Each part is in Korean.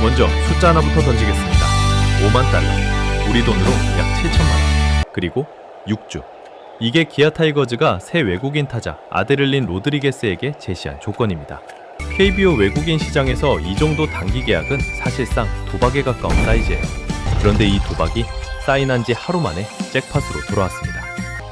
먼저 숫자 하나부터 던지겠습니다. 5만 달러, 우리 돈으로 약 7천만 원. 그리고 6주. 이게 기아 타이거즈가 새 외국인 타자 아데를린 로드리게스에게 제시한 조건입니다. KBO 외국인 시장에서 이 정도 단기 계약은 사실상 도박에 가까운 사이즈예요. 그런데 이 도박이 사인한 지 하루 만에 잭팟으로 돌아왔습니다.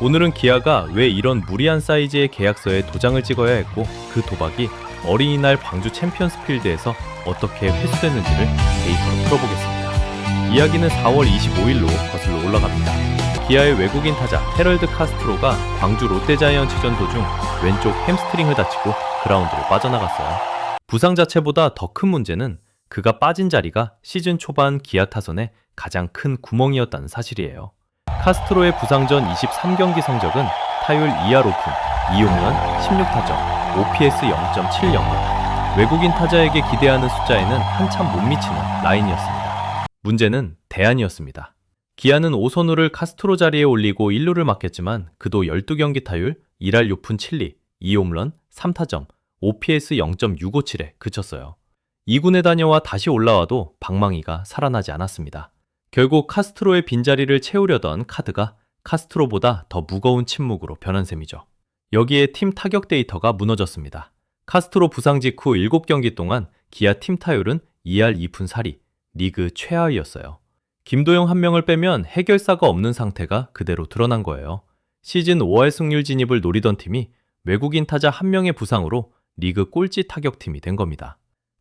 오늘은 기아가 왜 이런 무리한 사이즈의 계약서에 도장을 찍어야 했고, 그 도박이 어린이날 광주 챔피언스 필드에서 어떻게 회수됐는지를 데이터로 풀어보겠습니다. 이야기는 4월 25일로 거슬러 올라갑니다. 기아의 외국인 타자 헤럴드 카스트로가 광주 롯데자이언츠전 도중 왼쪽 햄스트링을 다치고 그라운드를 빠져나갔어요. 부상 자체보다 더 큰 문제는 그가 빠진 자리가 시즌 초반 기아 타선의 가장 큰 구멍이었다는 사실이에요. 카스트로의 부상 전 23경기 성적은 타율 2할 오픈, 2홈런, 16타점, OPS 0.70. 외국인 타자에게 기대하는 숫자에는 한참 못 미치는 라인이었습니다. 문제는 대안이었습니다. 기아는 오선우를 카스트로 자리에 올리고 1루를 맡겼지만 그도 12경기 타율, 1할 6푼 7리, 2홈런, 3타점, OPS 0.657에 그쳤어요. 2군에 다녀와 다시 올라와도 방망이가 살아나지 않았습니다. 결국 카스트로의 빈자리를 채우려던 카드가 카스트로보다 더 무거운 침묵으로 변한 셈이죠. 여기에 팀 타격 데이터가 무너졌습니다. 카스트로 부상 직후 7경기 동안 기아 팀 타율은 2할 2푼 4리, 리그 최하위였어요. 김도영 한 명을 빼면 해결사가 없는 상태가 그대로 드러난 거예요. 시즌 5할 승률 진입을 노리던 팀이 외국인 타자 한 명의 부상으로 리그 꼴찌 타격팀이 된 겁니다.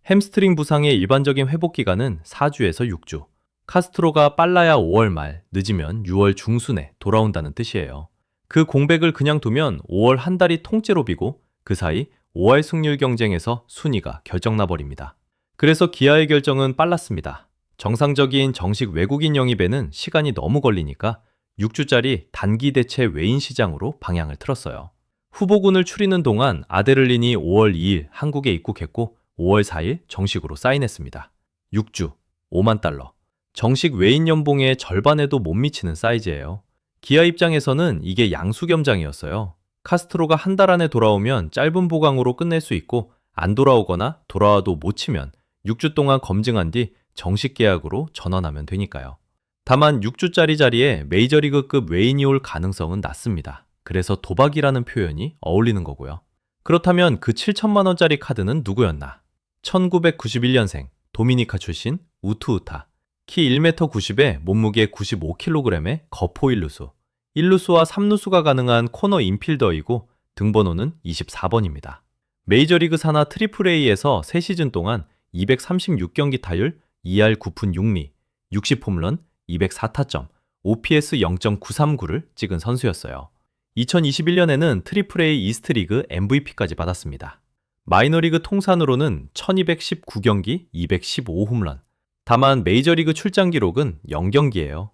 햄스트링 부상의 일반적인 회복 기간은 4주에서 6주. 카스트로가 빨라야 5월 말, 늦으면 6월 중순에 돌아온다는 뜻이에요. 그 공백을 그냥 두면 5월 한 달이 통째로 비고 그 사이 5할 승률 경쟁에서 순위가 결정나버립니다. 그래서 기아의 결정은 빨랐습니다. 정상적인 정식 외국인 영입에는 시간이 너무 걸리니까 6주짜리 단기 대체 외인 시장으로 방향을 틀었어요. 후보군을 추리는 동안 아데를린이 5월 2일 한국에 입국했고 5월 4일 정식으로 사인했습니다. 6주, 5만 달러. 정식 외인 연봉의 절반에도 못 미치는 사이즈예요. 기아 입장에서는 이게 양수겸장이었어요. 카스트로가 한 달 안에 돌아오면 짧은 보강으로 끝낼 수 있고, 안 돌아오거나 돌아와도 못 치면 6주 동안 검증한 뒤 정식 계약으로 전환하면 되니까요. 다만 6주짜리 자리에 메이저리그급 외인이 올 가능성은 낮습니다. 그래서 도박이라는 표현이 어울리는 거고요. 그렇다면 그 7천만 원짜리 카드는 누구였나? 1991년생, 도미니카 출신 우투우타. 키 1m 90에 몸무게 95kg의 거포 1루수. 1루수와 3루수가 가능한 코너 인필더이고 등번호는 24번입니다. 메이저리그 산하 AAA에서 3시즌 동안 236경기 타율, 2할 9푼 6리, 60홈런, 204타점, OPS 0.939를 찍은 선수였어요. 2021년에는 AAA 이스트리그 MVP까지 받았습니다. 마이너리그 통산으로는 1219경기, 215홈런. 다만 메이저리그 출장 기록은 0경기예요.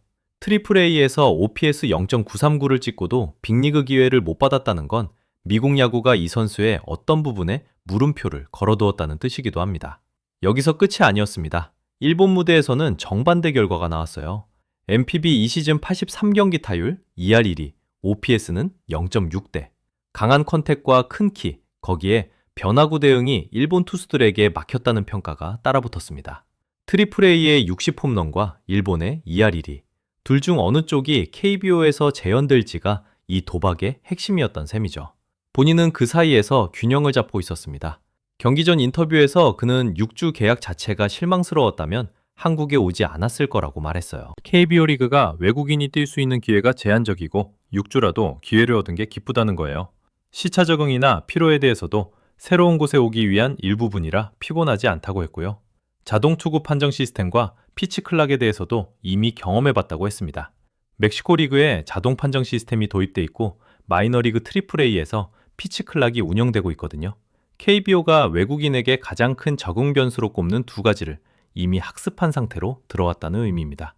AAA에서 OPS 0.939를 찍고도 빅리그 기회를 못 받았다는 건 미국 야구가 이 선수의 어떤 부분에 물음표를 걸어두었다는 뜻이기도 합니다. 여기서 끝이 아니었습니다. 일본 무대에서는 정반대 결과가 나왔어요. MPB 이 시즌 83경기 타율, 2할 1리, OPS는 0.6대. 강한 컨택과 큰 키, 거기에 변화구 대응이 일본 투수들에게 막혔다는 평가가 따라붙었습니다. AAA의 60홈런과 일본의 2할 1리. 둘 중 어느 쪽이 KBO에서 재현될지가 이 도박의 핵심이었던 셈이죠. 본인은 그 사이에서 균형을 잡고 있었습니다. 경기 전 인터뷰에서 그는 6주 계약 자체가 실망스러웠다면 한국에 오지 않았을 거라고 말했어요. KBO 리그가 외국인이 뛸 수 있는 기회가 제한적이고 6주라도 기회를 얻은 게 기쁘다는 거예요. 시차 적응이나 피로에 대해서도 새로운 곳에 오기 위한 일부분이라 피곤하지 않다고 했고요. 자동 투구 판정 시스템과 피치 클락에 대해서도 이미 경험해봤다고 했습니다. 멕시코 리그에 자동 판정 시스템이 도입돼 있고 마이너리그 AAA에서 피치 클락이 운영되고 있거든요. KBO가 외국인에게 가장 큰 적응 변수로 꼽는 두 가지를 이미 학습한 상태로 들어왔다는 의미입니다.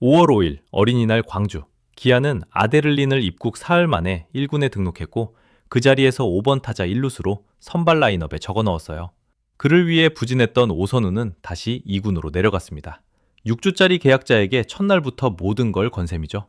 5월 5일 어린이날 광주. 기아는 아데를린을 입국 사흘 만에 1군에 등록했고 그 자리에서 5번 타자 1루수로 선발 라인업에 적어 넣었어요. 그를 위해 부진했던 오선우는 다시 2군으로 내려갔습니다. 6주짜리 계약자에게 첫날부터 모든 걸 건 셈이죠.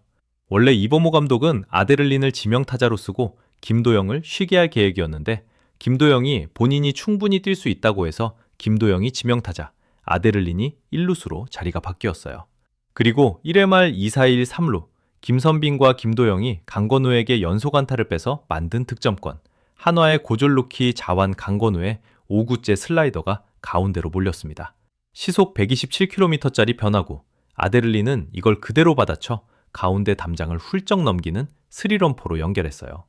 원래 이범호 감독은 아데를린을 지명타자로 쓰고 김도영을 쉬게 할 계획이었는데 김도영이 본인이 충분히 뛸 수 있다고 해서 김도영이 지명타자, 아데를린이 1루수로 자리가 바뀌었어요. 그리고 1회 말 2-4-1 3루, 김선빈과 김도영이 강건우에게 연속 안타를 빼서 만든 득점권, 한화의 고졸루키 자완 강건우의 5구째 슬라이더가 가운데로 몰렸습니다. 시속 127km짜리 변화구, 아데를린은 이걸 그대로 받아쳐 가운데 담장을 훌쩍 넘기는 스리런포로 연결했어요.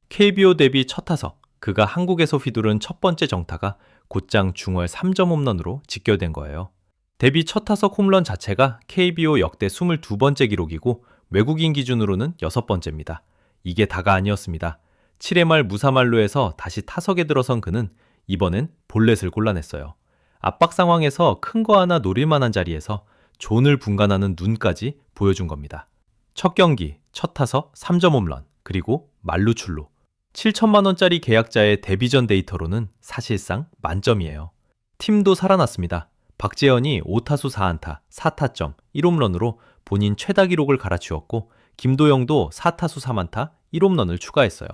KBO 데뷔 첫 타석, 그가 한국에서 휘두른 첫 번째 정타가 곧장 중월 3점 홈런으로 직결된 거예요. 데뷔 첫 타석 홈런 자체가 KBO 역대 22번째 기록이고 외국인 기준으로는 6번째입니다. 이게 다가 아니었습니다. 7회 말 무사말로에서 다시 타석에 들어선 그는 이번엔 볼넷을 골라냈어요. 압박 상황에서 큰 거 하나 노릴 만한 자리에서 존을 분간하는 눈까지 보여준 겁니다. 첫 경기, 첫 타석 3점 홈런, 그리고 만루출루. 7천만 원짜리 계약자의 데뷔전 데이터로는 사실상 만점이에요. 팀도 살아났습니다. 박재현이 5타수 4안타, 4타점, 1홈런으로 본인 최다 기록을 갈아치웠고 김도영도 4타수 3안타, 1홈런을 추가했어요.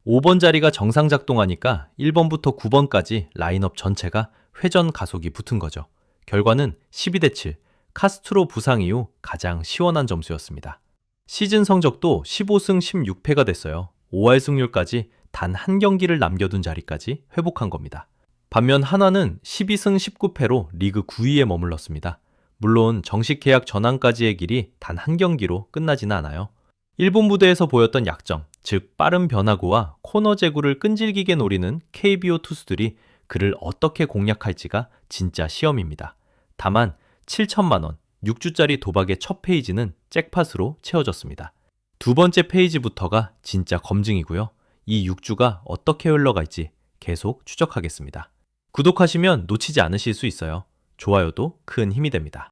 5번 자리가 정상 작동하니까 1번부터 9번까지 라인업 전체가 회전 가속이 붙은 거죠. 결과는 12대7, 카스트로 부상 이후 가장 시원한 점수였습니다. 시즌 성적도 15승 16패가 됐어요. 5할 승률까지 단 한 경기를 남겨둔 자리까지 회복한 겁니다. 반면 한화는 12승 19패로 리그 9위에 머물렀습니다. 물론 정식 계약 전환까지의 길이 단 한 경기로 끝나지는 않아요. 일본 무대에서 보였던 약점, 즉 빠른 변화구와 코너 제구를 끈질기게 노리는 KBO 투수들이 그를 어떻게 공략할지가 진짜 시험입니다. 다만 7천만 원, 6주짜리 도박의 첫 페이지는 잭팟으로 채워졌습니다. 두 번째 페이지부터가 진짜 검증이고요. 이 6주가 어떻게 흘러갈지 계속 추적하겠습니다. 구독하시면 놓치지 않으실 수 있어요. 좋아요도 큰 힘이 됩니다.